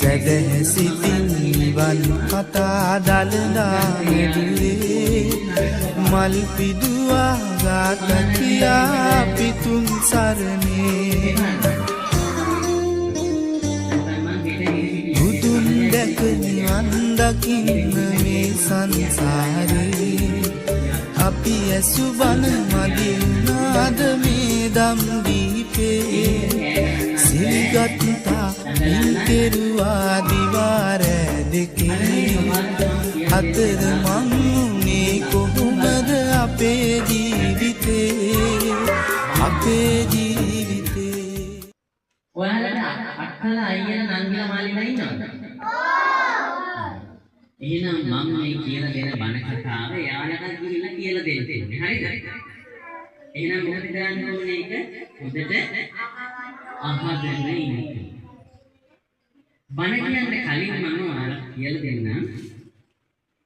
සැදැසිතින් නිවන් කතා දළදා හැදුවේ මල් පිදුවා ගාත කියා පිතුම් සරණේ බුදුන් දැක නිවන් දකින්න මේ සංසාරේ අපි ඇසු බණ මදින්නාද මේ දම් දීපේ සිල්ගත්තා නින්තෙරුවා දිවාර දෙකේ අතර මංුනේ කොහොමද අපේ ජීවිතේ අපේ ජීවිතේ ඔයාලට අක්කලා අයියලා නංගිලා මාලිලා ඉන්නවද? එහෙනම් මම මේ කියලා දෙන බණ කතාව එයාලට ගිහිල්ලා කියලා දෙන්න. හරිද? එහෙනම් මොකද කරන්න ඕනේ ඒක? හොඳට අහගෙන ඉන්න. බණ කියන්න කලින් මම ඔයාලට කියලා දෙන්නම්.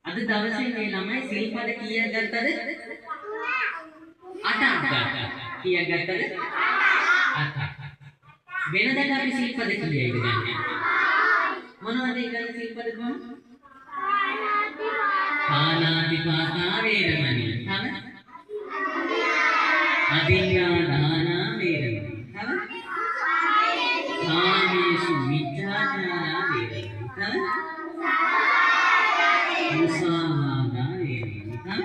අද දවසේ මේ ළමයි සිල්පද කීයක් ගත්තද? 8ක් ගත්තා. කීයක් ගත්තද? 8ක්. වෙනදට අපි සිල්පද කීයද ගන්නේ? මොනවද ඒ ගන්න සිල්පද කොහොමද? පාණාතිපාතා වේරමණී. හරි? අදින්‍යා දාන වේරමණී. හරි? කාමේසු මිච්ඡාචාරා වේරමණී. හරි? මුසාවාදා වේරමණී. හරි?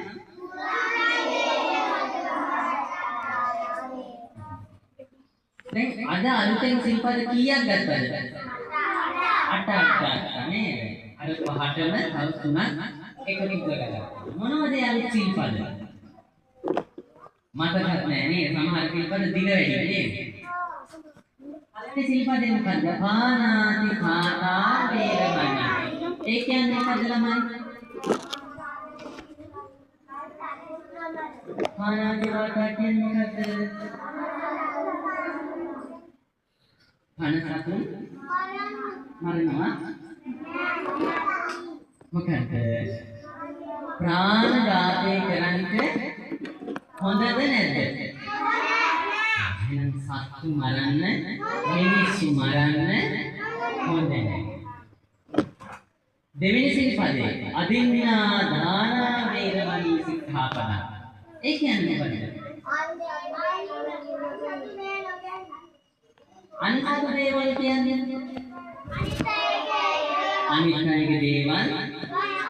දැන් අද අලුතෙන් සිල්පද කීයක් ගත්තද? 8ක් ගත්තා නේද? අර පහටම තව 3ක් එකකින් කරගත්තා. මොනවද අලුත් සිල්පද? මතකත් නැහැ නේද? සමහර සිල්පද දිග වැඩි නේද? අලුත් සිල්පදේ මොකද්ද? පාණාති පාතා වේරමණී. ඒ කියන්නේ මොකද්ද ළමයි? පාණාති පාතා කියන්නේ මොකද්ද? පනසතුන් මරනවා මොකද ප්‍රාණඝාතය කරන්නට හොඳද නැද්ද? එහෙනම් සත්තු මරන්න මිනිස්සු මරන්න හොඳ නැහැ. දෙවෙනි සිල්පදේ අදින්‍යා දාන වේරමණී සික්ඛාපද. ඒ කියන්නේ මොකද? අනිත් දේවල් කියන්නේ අනිත් අයගේ දේවල්